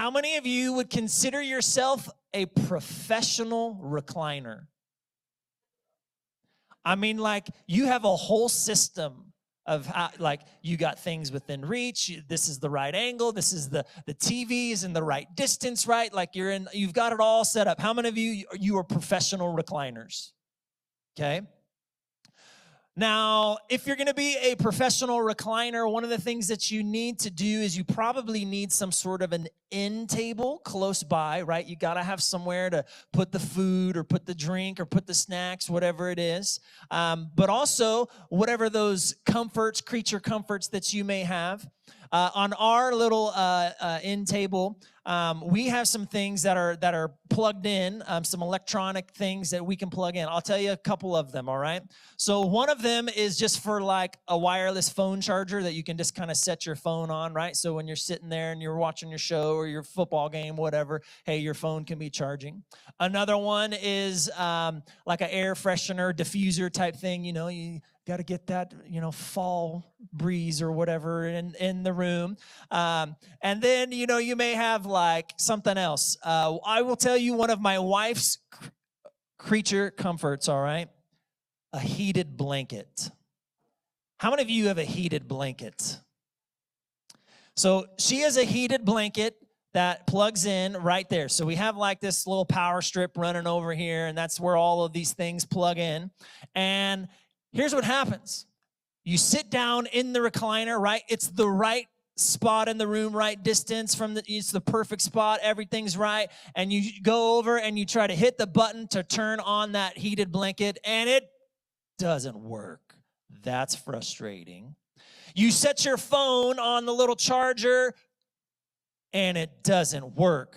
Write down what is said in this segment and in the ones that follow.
How many of you would consider yourself a professional recliner? I mean, like, you have a whole system of how, like, you got things within reach. This is the right angle. This is the TV is in the right distance, right? Like, you've got it all set up. How many of you are professional recliners? Okay. Now, if you're going to be a professional recliner, one of the things that you need to do is you probably need some sort of an end table close by, right? You got to have somewhere to put the food or put the drink or put the snacks, whatever it is. But also, whatever those comforts, creature comforts that you may have. On our little end table, we have some things that are plugged in, some electronic things that we can plug in. I'll tell you a couple of them, all right? So one of them is just for like a wireless phone charger that you can just kind of set your phone on, right? So when you're sitting there and you're watching your show or your football game, whatever, hey, your phone can be charging. Another one is like an air freshener, diffuser type thing. You know, you got to get that, fall breeze or whatever in the room. And then, you may have like something else. I will tell you one of my wife's creature comforts, all right? A heated blanket. How many of you have a heated blanket? So she has a heated blanket that plugs in right there. So we have like this little power strip running over here, and that's where all of these things plug in. And here's what happens. You sit down in the recliner, right? It's the right spot in the room, right distance from it's the perfect spot. Everything's right. And you go over and you try to hit the button to turn on that heated blanket, and it doesn't work. That's frustrating. You set your phone on the little charger, and it doesn't work.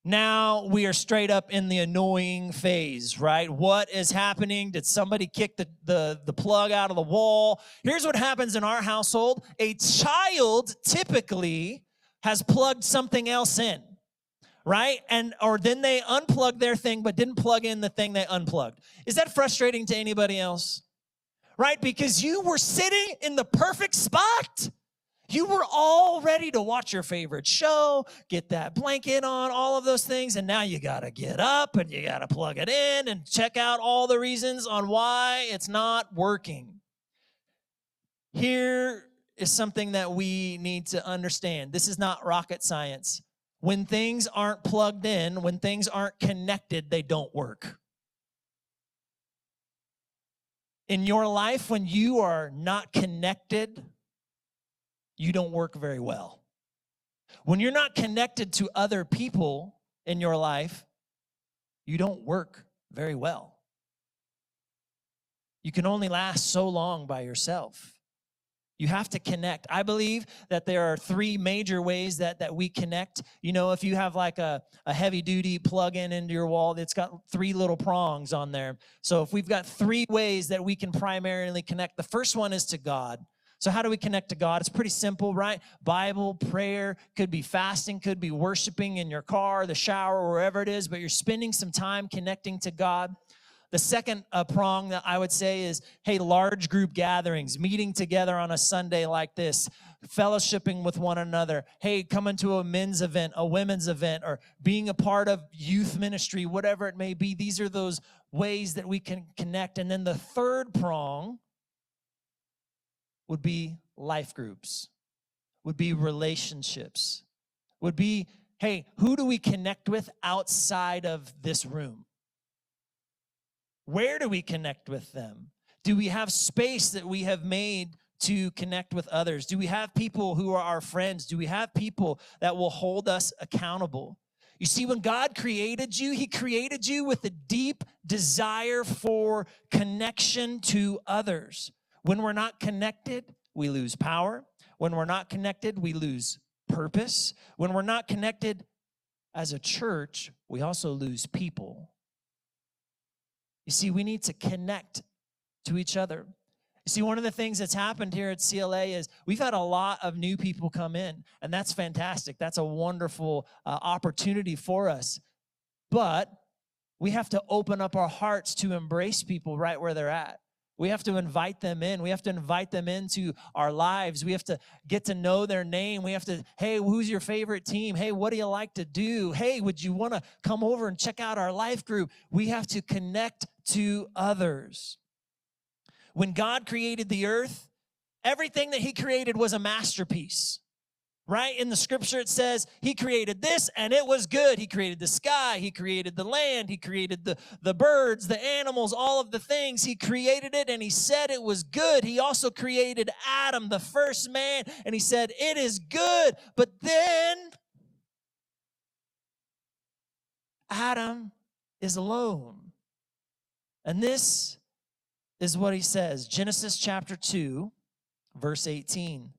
Now we are straight up in the annoying phase, right? What is happening? Did somebody kick the plug out of the wall? Here's what happens in our household. A child typically has plugged something else in, right? Or then they unplugged their thing but didn't plug in the thing they unplugged. Is that frustrating to anybody else? Right? Because you were sitting in the perfect spot. You were all ready to watch your favorite show, get that blanket on, all of those things, and now you got to get up and you got to plug it in and check out all the reasons on why it's not working. Here is something that we need to understand. This is not rocket science. When things aren't plugged in, when things aren't connected, they don't work. In your life, when you are not connected, you don't work very well. When you're not connected to other people in your life, you don't work very well. You can only last so long by yourself. You have to connect. I believe that there are three major ways that we connect. If you have like a heavy-duty plug-in into your wall, it's got three little prongs on there. So if we've got three ways that we can primarily connect, the first one is to God. So how do we connect to God? It's pretty simple, right? Bible, prayer, could be fasting, could be worshiping in your car, the shower, wherever it is, but you're spending some time connecting to God. The second prong that I would say is, hey, large group gatherings, meeting together on a Sunday like this, fellowshipping with one another. Hey, coming to a men's event, a women's event, or being a part of youth ministry, whatever it may be. These are those ways that we can connect. And then the third prong would be life groups, would be relationships, would be, hey, who do we connect with outside of this room? Where do we connect with them? Do we have space that we have made to connect with others? Do we have people who are our friends? Do we have people that will hold us accountable? You see, when God created you, He created you with a deep desire for connection to others. When we're not connected, we lose power. When we're not connected, we lose purpose. When we're not connected as a church, we also lose people. You see, we need to connect to each other. You see, one of the things that's happened here at CLA is we've had a lot of new people come in, and that's fantastic. That's a wonderful opportunity for us. But we have to open up our hearts to embrace people right where they're at. We have to invite them in. We have to invite them into our lives. We have to get to know their name. We have to, hey, who's your favorite team? Hey, what do you like to do? Hey, would you want to come over and check out our life group? We have to connect to others. When God created the earth, everything that he created was a masterpiece. Right? In the scripture, it says he created this and it was good. He created the sky. He created the land. He created the birds, the animals, all of the things. He created it and he said it was good. He also created Adam, the first man, and he said it is good. But then Adam is alone. And this is what he says. Genesis chapter 2, verse 18.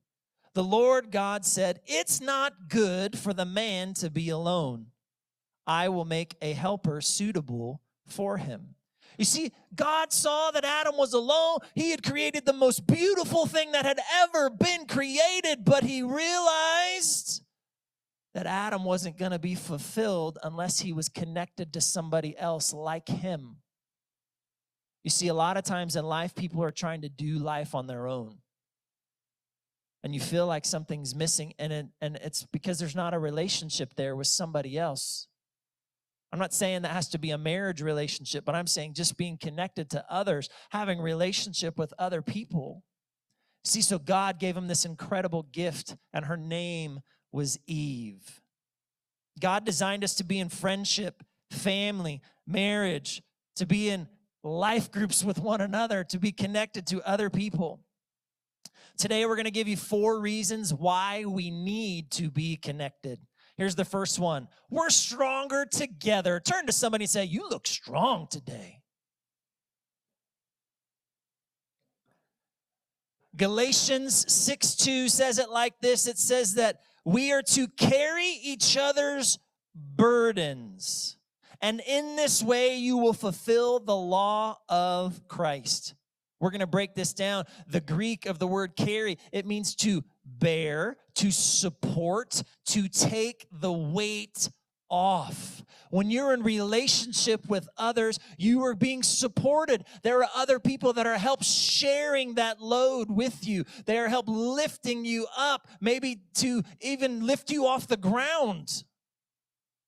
The Lord God said, it's not good for the man to be alone. I will make a helper suitable for him. You see, God saw that Adam was alone. He had created the most beautiful thing that had ever been created, but he realized that Adam wasn't going to be fulfilled unless he was connected to somebody else like him. You see, a lot of times in life, people are trying to do life on their own. And you feel like something's missing, and it's because there's not a relationship there with somebody else. I'm not saying that has to be a marriage relationship, but I'm saying just being connected to others, having a relationship with other people. See, so God gave him this incredible gift, and her name was Eve. God designed us to be in friendship, family, marriage, to be in life groups with one another, to be connected to other people. Today, we're going to give you 4 reasons why we need to be connected. Here's the first one. We're stronger together. Turn to somebody and say, you look strong today. Galatians 6:2 says it like this. It says that we are to carry each other's burdens. And in this way, you will fulfill the law of Christ. We're going to break this down. The Greek of the word carry, it means to bear, to support, to take the weight off. When you're in relationship with others, you are being supported. There are other people that are help sharing that load with you. They are help lifting you up, maybe to even lift you off the ground.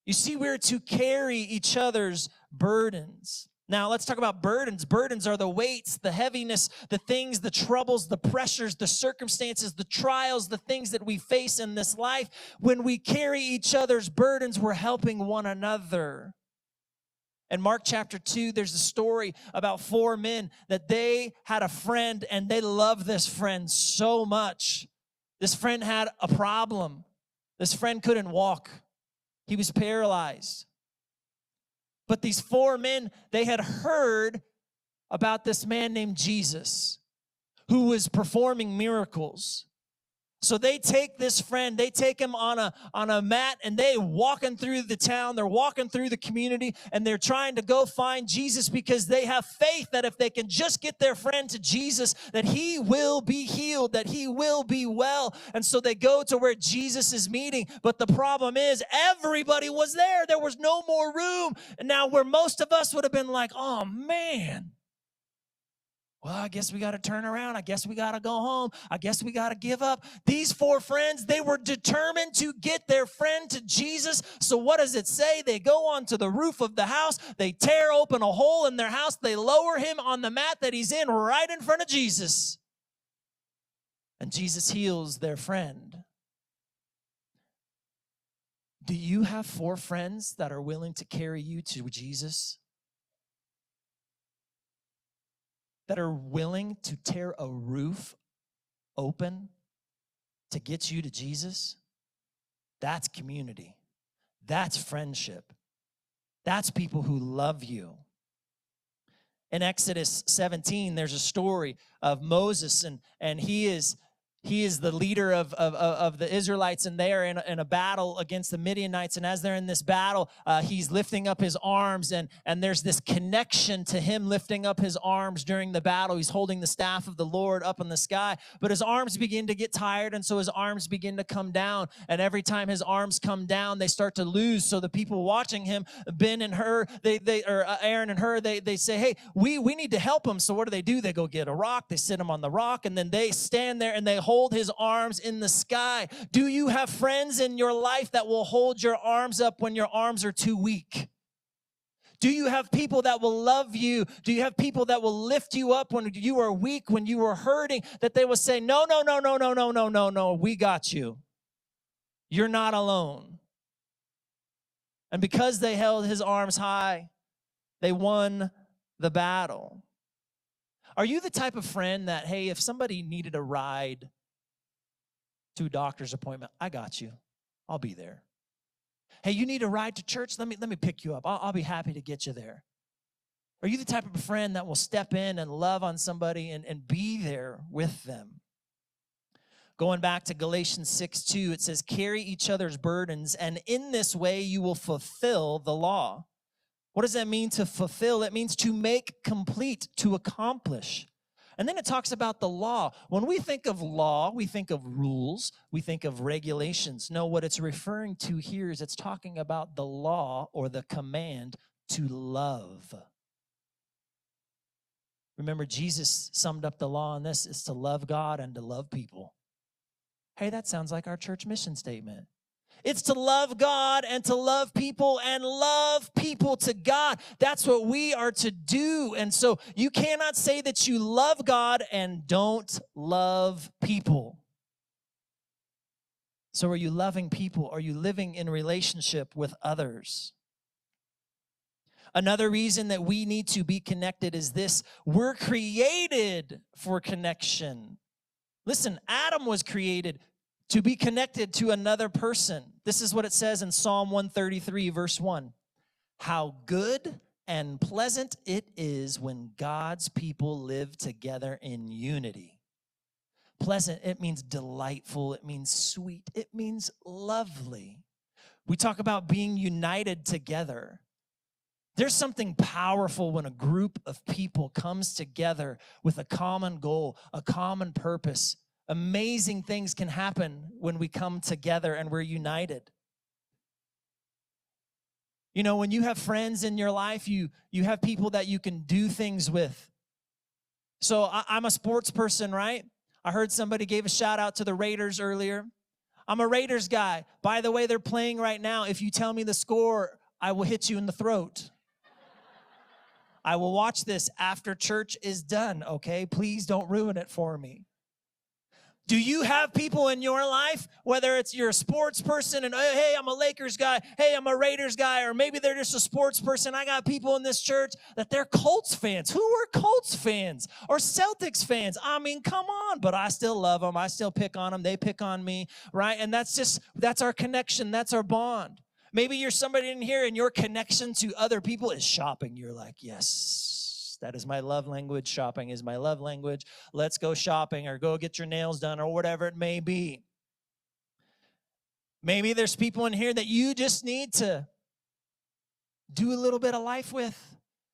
You see, we're to carry each other's burdens. Now, let's talk about burdens. Burdens are the weights, the heaviness, the things, the troubles, the pressures, the circumstances, the trials, the things that we face in this life. When we carry each other's burdens, we're helping one another. In Mark chapter 2, there's a story about 4 men that they had a friend, and they loved this friend so much. This friend had a problem. This friend couldn't walk. He was paralyzed. But these 4 men, they had heard about this man named Jesus who was performing miracles. So they take this friend, they take him on a mat, and they walking through the town, they're walking through the community, and they're trying to go find Jesus because they have faith that if they can just get their friend to Jesus, that he will be healed, that he will be well. And so they go to where Jesus is meeting, but the problem is everybody was there. There was no more room. And now where most of us would have been like, oh man, well, I guess we got to turn around. I guess we got to go home. I guess we got to give up. These 4 friends, they were determined to get their friend to Jesus. So what does it say? They go onto the roof of the house. They tear open a hole in their house. They lower him on the mat that he's in right in front of Jesus. And Jesus heals their friend. Do you have 4 friends that are willing to carry you to Jesus? That are willing to tear a roof open to get you to Jesus? That's community. That's friendship. That's people who love you. In Exodus 17, there's a story of Moses, and he is He is the leader of the Israelites, and they are in a battle against the Midianites. And as they're in this battle, he's lifting up his arms, and there's this connection to him lifting up his arms during the battle. He's holding the staff of the Lord up in the sky, but his arms begin to get tired, and so his arms begin to come down. And every time his arms come down, they start to lose. So the people watching him, Ben and Hur, Aaron and Hur, they say, hey, we need to help him. So what do? They go get a rock, they sit him on the rock, and then they stand there and they hold his arms in the sky. Do you have friends in your life that will hold your arms up when your arms are too weak? Do you have people that will love you? Do you have people that will lift you up when you are weak, when you are hurting, that they will say, no, we got you. You're not alone. And because they held his arms high, they won the battle. Are you the type of friend that, hey, if somebody needed a ride to a doctor's appointment, I got you. I'll be there. Hey, you need a ride to church? Let me pick you up. I'll be happy to get you there. Are you the type of friend that will step in and love on somebody and be there with them? Going back to Galatians 6:2, it says, carry each other's burdens, and in this way you will fulfill the law. What does that mean, to fulfill? It means to make complete, to accomplish. And then it talks about the law. When we think of law, we think of rules, we think of regulations. No, what it's referring to here is it's talking about the law or the command to love. Remember, Jesus summed up the law in this, is to love God and to love people. Hey, that sounds like our church mission statement. It's to love God and to love people and love people to God. That's what we are to do. And so you cannot say that you love God and don't love people. So are you loving people? Are you living in relationship with others? Another reason that we need to be connected is this: we're created for connection. Listen, Adam was created to be connected to another person. This is what it says in Psalm 133, verse 1. How good and pleasant it is when God's people live together in unity. Pleasant, it means delightful, it means sweet, it means lovely. We talk about being united together. There's something powerful when a group of people comes together with a common goal, a common purpose. Amazing things can happen when we come together and we're united. You know, when you have friends in your life, you have people that you can do things with. So I'm a sports person, right? I heard somebody gave a shout out to the Raiders earlier. I'm a Raiders guy. By the way, they're playing right now. If you tell me the score, I will hit you in the throat. I will watch this after church is done, okay? Please don't ruin it for me. Do you have people in your life, whether it's you're a sports person and, hey, I'm a Lakers guy, hey, I'm a Raiders guy, or maybe they're just a sports person. I got people in this church that they're Colts fans. Who are Colts fans or Celtics fans? I mean, come on, but I still love them. I still pick on them. They pick on me, right? And that's our connection. That's our bond. Maybe you're somebody in here and your connection to other people is shopping. You're like, yes, that is my love language. Shopping is my love language. Let's go shopping or go get your nails done or whatever it may be. Maybe there's people in here that you just need to do a little bit of life with.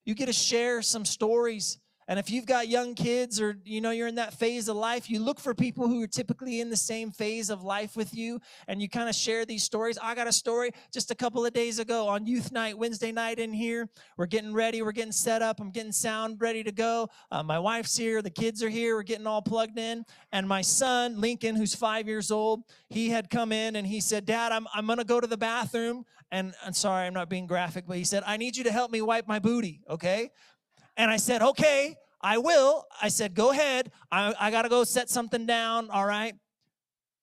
You get to share some stories. And if you've got young kids or, you're in that phase of life, you look for people who are typically in the same phase of life with you, and you kind of share these stories. I got a story just a couple of days ago on youth night, Wednesday night in here. We're getting ready. We're getting set up. I'm getting sound ready to go. My wife's here. The kids are here. We're getting all plugged in. And my son, Lincoln, who's 5 years old, he had come in and he said, Dad, I'm going to go to the bathroom. And I'm sorry, I'm not being graphic, but he said, I need you to help me wipe my booty, okay? And I said, okay, I will. I said, go ahead. I got to go set something down, all right?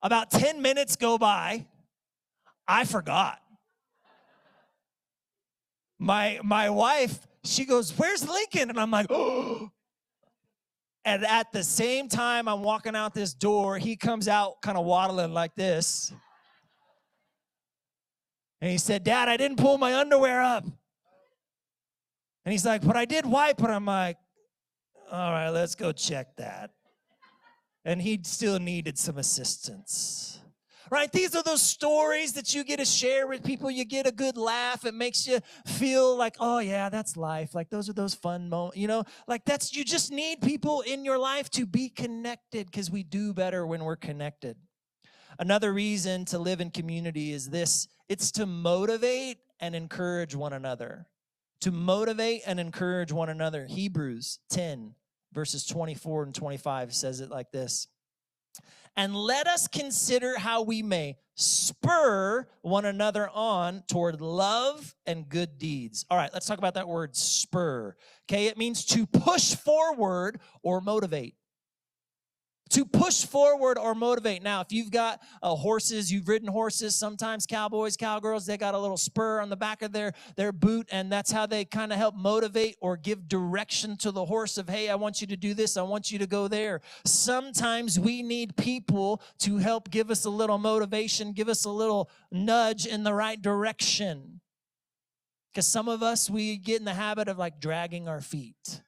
About 10 minutes go by. I forgot. My wife, she goes, where's Lincoln? And I'm like, oh. And at the same time I'm walking out this door, he comes out kind of waddling like this. And he said, Dad, I didn't pull my underwear up. And he's like, but I did wipe. And I'm like, all right, let's go check that. and he still needed some assistance. Right? These are those stories that you get to share with people. You get a good laugh. It makes you feel like, oh yeah, that's life. Like those are those fun moments, like you just need people in your life to be connected, because we do better when we're connected. Another reason to live in community is this: it's to motivate and encourage one another. To motivate and encourage one another. Hebrews 10, verses 24 and 25 says it like this: and let us consider how we may spur one another on toward love and good deeds. All right, let's talk about that word spur. Okay, it means to push forward or motivate. To push forward or motivate. Now, if you've got horses, you've ridden horses, sometimes cowboys, cowgirls, they got a little spur on the back of their boot, and that's how they kind of help motivate or give direction to the horse of, hey, I want you to do this, I want you to go there. Sometimes we need people to help give us a little motivation, give us a little nudge in the right direction. Because some of us, we get in the habit of like dragging our feet.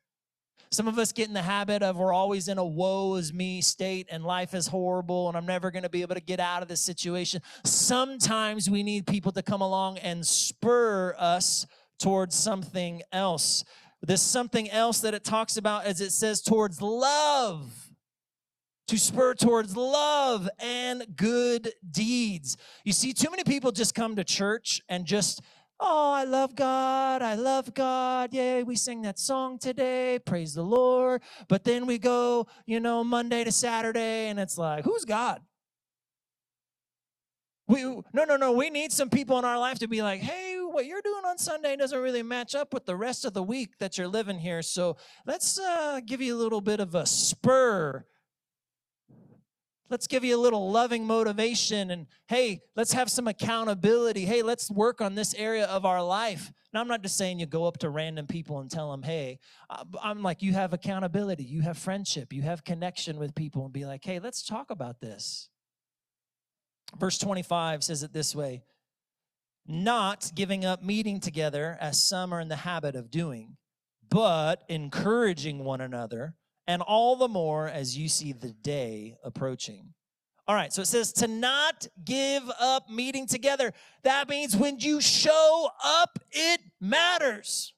Some of us get in the habit of we're always in a woe is me state and life is horrible and I'm never going to be able to get out of this situation. Sometimes we need people to come along and spur us towards something else. This something else that it talks about, as it says, towards love. To spur towards love and good deeds. You see, too many people just come to church and just, oh, I love God, yay, we sing that song today, praise the Lord. But then we go, Monday to Saturday, and it's like, who's God? No, we need some people in our life to be like, hey, what you're doing on Sunday doesn't really match up with the rest of the week that you're living here, so let's give you a little bit of a spur. Let's give you a little loving motivation, and hey, let's have some accountability. Hey, let's work on this area of our life. Now, I'm not just saying you go up to random people and tell them, hey, I'm like, you have accountability, you have friendship, you have connection with people, and be like, hey, let's talk about this. Verse 25 says it this way: not giving up meeting together as some are in the habit of doing, but encouraging one another, and all the more as you see the day approaching. All right, so it says to not give up meeting together. That means when you show up, it matters.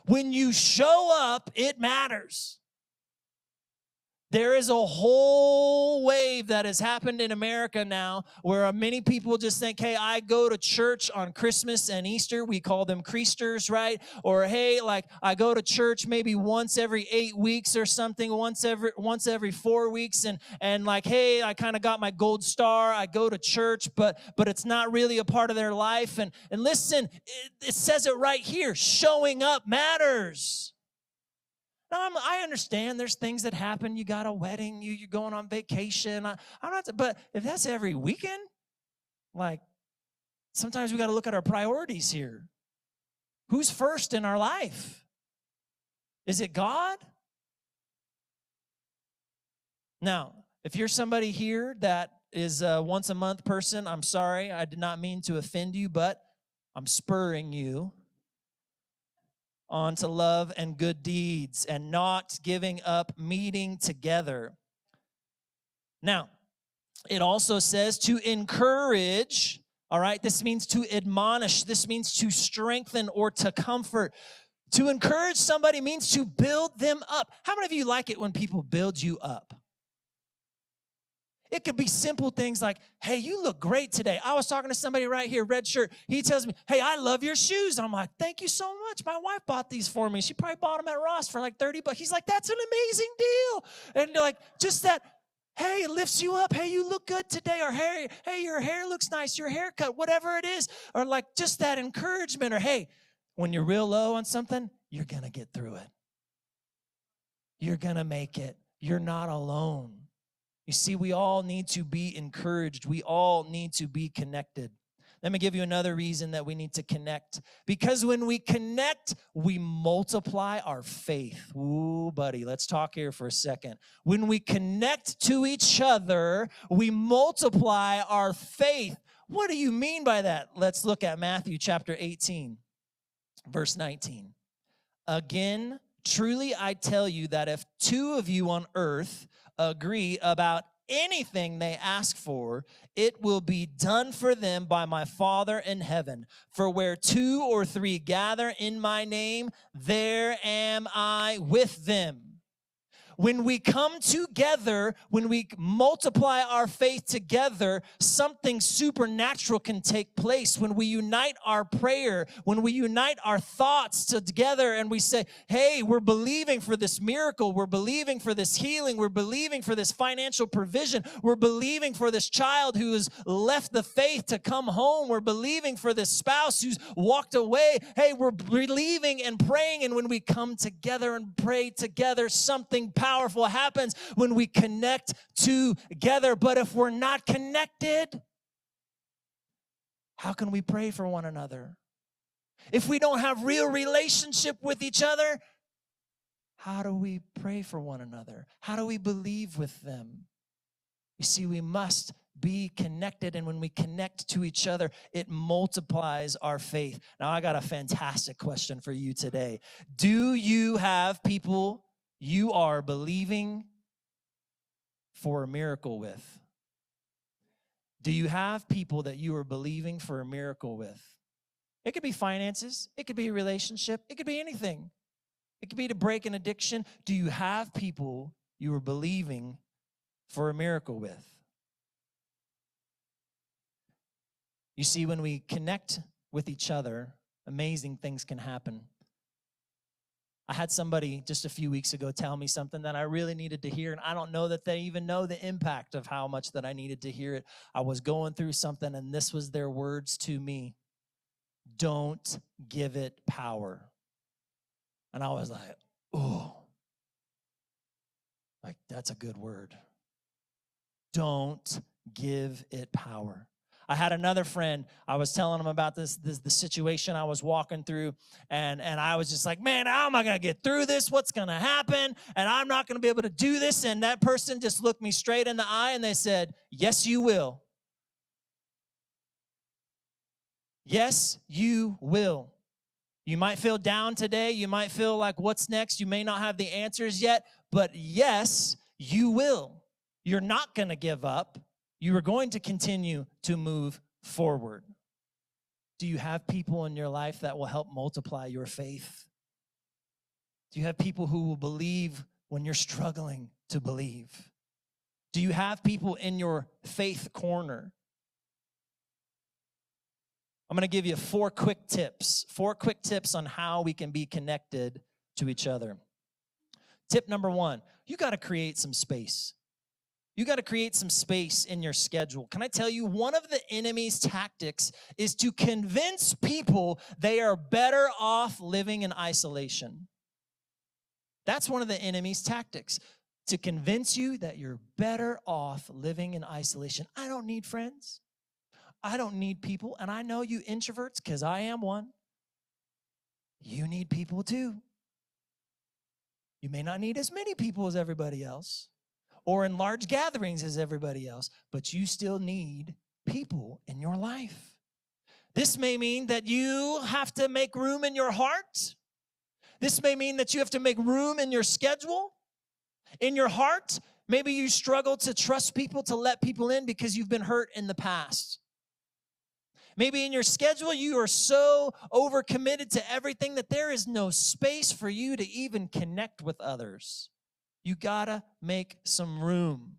When you show up, it matters. There is a whole wave that has happened in America now where many people just think, hey, I go to church on Christmas and Easter. We call them Creasters, right? Or, hey, like I go to church maybe once every 8 weeks or something, once every 4 weeks. And like, hey, I kind of got my gold star. I go to church, but it's not really a part of their life. And listen, it says it right here. Showing up matters. Now, I understand there's things that happen. You got a wedding, you're going on vacation. But if that's every weekend, like sometimes we got to look at our priorities here. Who's first in our life? Is it God? Now, if you're somebody here that is a once a month person, I'm sorry. I did not mean to offend you, but I'm spurring you on to love and good deeds and not giving up meeting together. Now, it also says to encourage, all right? This means to admonish. This means to strengthen or to comfort. To encourage somebody means to build them up. How many of you like it when people build you up? It could be simple things like, hey, you look great today. I was talking to somebody right here, red shirt. He tells me, hey, I love your shoes. I'm like, thank you so much. My wife bought these for me. She probably bought them at Ross for like $30. He's like, that's an amazing deal. And like, just that, hey, it lifts you up. Hey, you look good today. Or hey, your hair looks nice. Your haircut, whatever it is. Or like just that encouragement. Or hey, when you're real low on something, you're going to get through it. You're going to make it. You're not alone. You see, we all need to be encouraged. We all need to be connected. Let me give you another reason that we need to connect. Because when we connect, we multiply our faith. Ooh, buddy, let's talk here for a second. When we connect to each other, we multiply our faith. What do you mean by that? Let's look at Matthew chapter 18, verse 19. Again, Truly, I tell you that if two of you on earth agree about anything they ask for, it will be done for them by my Father in heaven. For where two or three gather in my name, there am I with them. When we come together, when we multiply our faith together, something supernatural can take place. When we unite our prayer, when we unite our thoughts together and we say, hey, we're believing for this miracle. We're believing for this healing. We're believing for this financial provision. We're believing for this child who has left the faith to come home. We're believing for this spouse who's walked away. Hey, we're believing and praying. And when we come together and pray together, something powerful happens when we connect together. But if we're not connected, how can we pray for one another? If we don't have real relationship with each other, how do we pray for one another? How do we believe with them? You see, we must be connected, and when we connect to each other, it multiplies our faith. Now, I got a fantastic question for you today. Do you have people you are believing for a miracle with? Do you have people that you are believing for a miracle with? It could be finances. It could be a relationship. It could be anything. It could be to break an addiction. Do you have people you are believing for a miracle with? You see, when we connect with each other, amazing things can happen. I had somebody just a few weeks ago tell me something that I really needed to hear, and I don't know that they even know the impact of how much that I needed to hear it. I was going through something, and this was their words to me. Don't give it power. And I was like, oh, like that's a good word. Don't give it power. I had another friend, I was telling him about the situation I was walking through, and I was just like, man, how am I going to get through this? What's going to happen? And I'm not going to be able to do this. And that person just looked me straight in the eye, and they said, yes, you will. Yes, you will. You might feel down today. You might feel like, what's next? You may not have the answers yet, but yes, you will. You're not going to give up. You are going to continue to move forward. Do you have people in your life that will help multiply your faith? Do you have people who will believe when you're struggling to believe? Do you have people in your faith corner? I'm going to give you 4 quick tips on how we can be connected to each other. Tip number 1, you got to create some space. You got to create some space in your schedule. Can I tell you, one of the enemy's tactics is to convince people they are better off living in isolation. That's one of the enemy's tactics, to convince you that you're better off living in isolation. I don't need friends. I don't need people. And I know you introverts, because I am one. You need people too. You may not need as many people as everybody else, or in large gatherings as everybody else, but you still need people in your life. This may mean that you have to make room in your heart. This may mean that you have to make room in your schedule, in your heart. Maybe you struggle to trust people, to let people in because you've been hurt in the past. Maybe in your schedule, you are so overcommitted to everything that there is no space for you to even connect with others. You gotta make some room.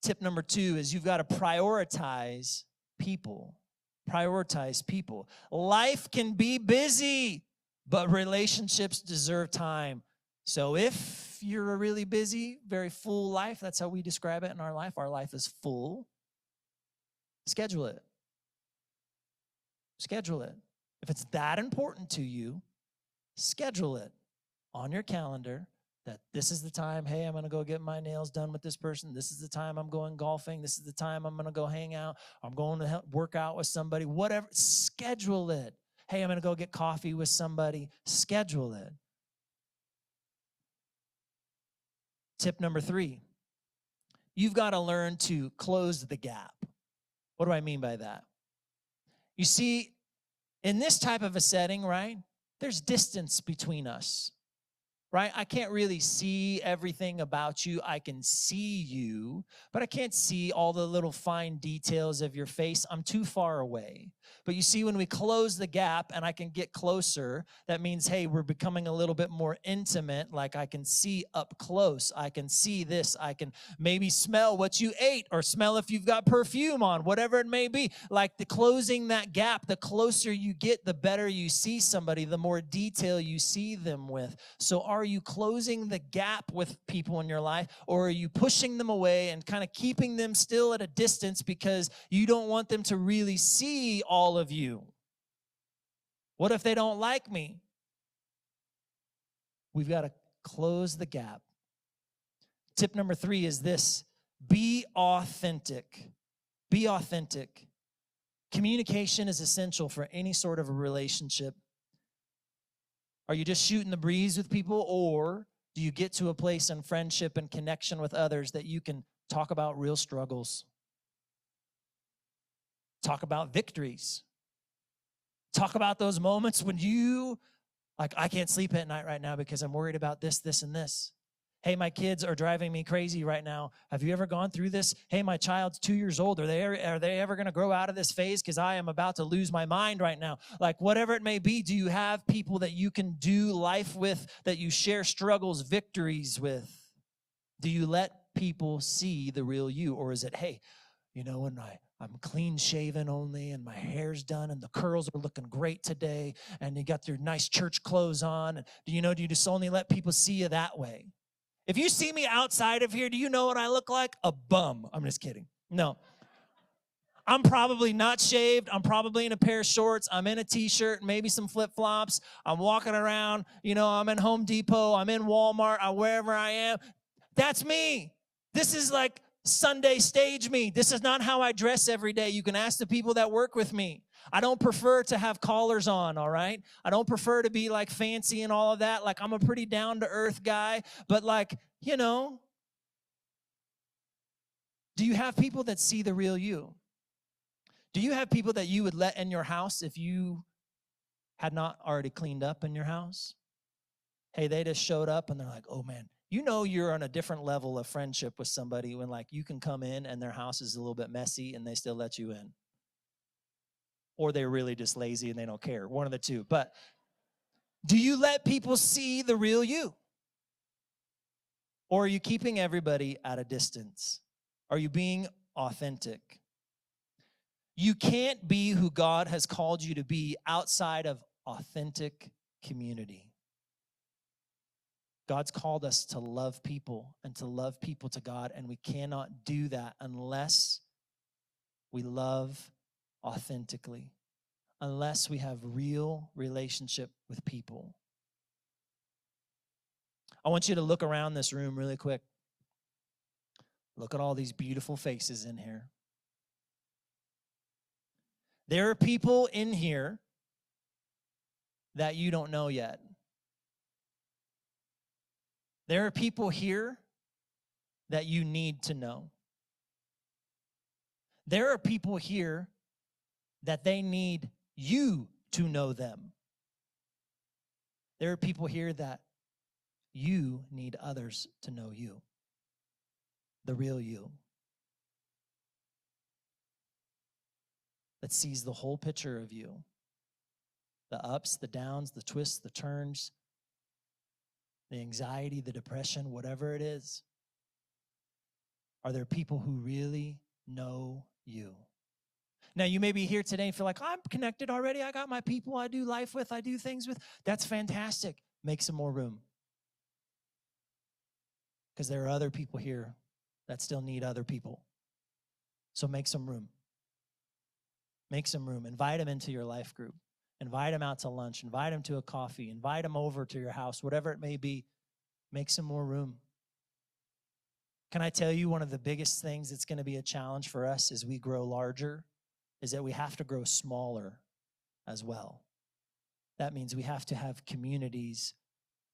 Tip number 2 is you've got to prioritize people. Prioritize people. Life can be busy, but relationships deserve time. So if you're a really busy, very full life, that's how we describe it in our life. Our life is full. Schedule it. Schedule it. If it's that important to you, schedule it on your calendar that this is the time, hey, I'm going to go get my nails done with this person. This is the time I'm going golfing. This is the time I'm going to go hang out. I'm going to work out with somebody. Whatever. Schedule it. Hey, I'm going to go get coffee with somebody. Schedule it. Tip number 3, you've got to learn to close the gap. What do I mean by that? You see, in this type of a setting, right, there's distance between us, right? I can't really see everything about you. I can see you, but I can't see all the little fine details of your face. I'm too far away. But you see, when we close the gap and I can get closer, that means, hey, we're becoming a little bit more intimate. Like I can see up close. I can see this. I can maybe smell what you ate or smell if you've got perfume on, whatever it may be. Like the closing that gap, the closer you get, the better you see somebody, the more detail you see them with. So are you closing the gap with people in your life, or are you pushing them away and kind of keeping them still at a distance because you don't want them to really see all of you? What if they don't like me? We've got to close the gap. Tip number 3 is this: be authentic. Be authentic. Communication is essential for any sort of a relationship. Are you just shooting the breeze with people, or do you get to a place in friendship and connection with others that you can talk about real struggles? Talk about victories. Talk about those moments when you, like, I can't sleep at night right now because I'm worried about this, this, and this. Hey, my kids are driving me crazy right now. Have you ever gone through this? Hey, my child's 2 years old. Are they ever going to grow out of this phase? Because I am about to lose my mind right now. Like, whatever it may be, do you have people that you can do life with, that you share struggles, victories with? Do you let people see the real you? Or is it, hey, you know, when I'm clean shaven only and my hair's done and the curls are looking great today and you got your nice church clothes on, and do you just only let people see you that way? If you see me outside of here, do you know what I look like? A bum. I'm just kidding. No. I'm probably not shaved. I'm probably in a pair of shorts. I'm in a t-shirt, maybe some flip-flops. I'm walking around. I'm in Home Depot. I'm in Walmart. Wherever I am. That's me. This is like Sunday stage me. This is not how I dress every day. You can ask the people that work with me. I don't prefer to have collars on, all right? I don't prefer to be like fancy and all of that. Like, I'm a pretty down-to-earth guy, but like, do you have people that see the real you? Do you have people that you would let in your house if you had not already cleaned up in your house? Hey, they just showed up and they're like, oh man, you're on a different level of friendship with somebody when like you can come in and their house is a little bit messy and they still let you in. Or they're really just lazy and they don't care. One of the two. But do you let people see the real you? Or are you keeping everybody at a distance? Are you being authentic? You can't be who God has called you to be outside of authentic community. God's called us to love people and to love people to God, and we cannot do that unless we love authentically, unless we have real relationship with people. I want you to look around this room really quick. Look at all these beautiful faces in here. There are people in here that you don't know yet. There are people here that you need to know. There are people here that they need you to know them. There are people here that you need others to know you, the real you, that sees the whole picture of you, the ups, the downs, the twists, the turns, the anxiety, the depression, whatever it is. Are there people who really know you? Now, you may be here today and feel like, I'm connected already. I got my people I do life with, I do things with. That's fantastic. Make some more room. Because there are other people here that still need other people. So make some room. Make some room. Invite them into your life group. Invite them out to lunch. Invite them to a coffee. Invite them over to your house, whatever it may be. Make some more room. Can I tell you, one of the biggest things that's going to be a challenge for us as we grow larger is that we have to grow smaller as well. That means we have to have communities,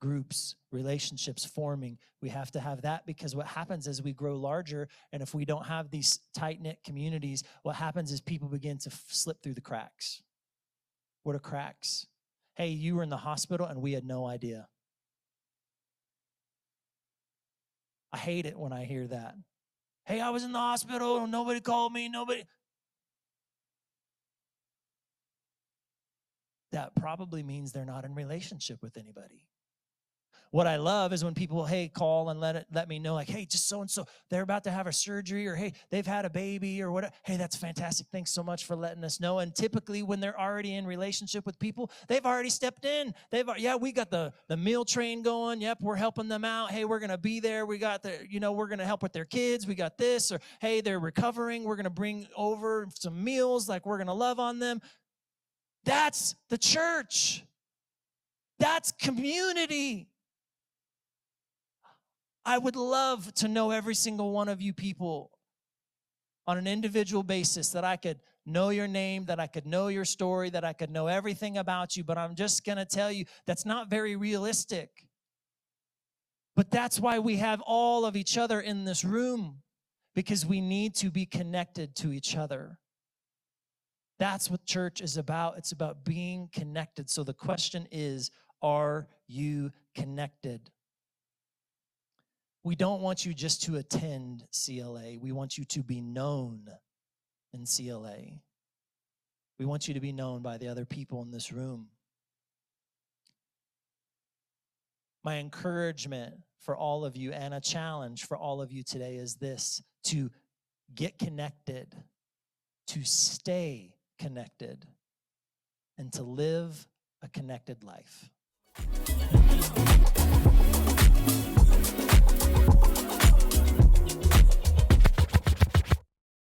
groups, relationships forming. We have to have that, because what happens as we grow larger, and if we don't have these tight-knit communities, what happens is people begin to slip through the cracks. What are cracks? Hey, you were in the hospital and we had no idea. I hate it when I hear that. Hey, I was in the hospital and nobody called me, nobody. That probably means they're not in relationship with anybody. What I love is when people, hey, call and let me know, like, hey, just so-and-so, they're about to have a surgery, or hey, they've had a baby, or whatever. Hey, that's fantastic. Thanks so much for letting us know. And typically when they're already in relationship with people, they've already stepped in. Yeah, we got the meal train going. Yep, we're helping them out. Hey, we're going to be there. We got we're going to help with their kids. We got this. Or hey, they're recovering. We're going to bring over some meals. Like, we're going to love on them. That's the church. That's community. I would love to know every single one of you people on an individual basis, that I could know your name, that I could know your story, that I could know everything about you. But I'm just going to tell you, that's not very realistic. But that's why we have all of each other in this room, because we need to be connected to each other. That's what church is about. It's about being connected. So the question is, are you connected? We don't want you just to attend CLA. We want you to be known in CLA. We want you to be known by the other people in this room. My encouragement for all of you, and a challenge for all of you today, is this: to get connected, to stay connected, and to live a connected life.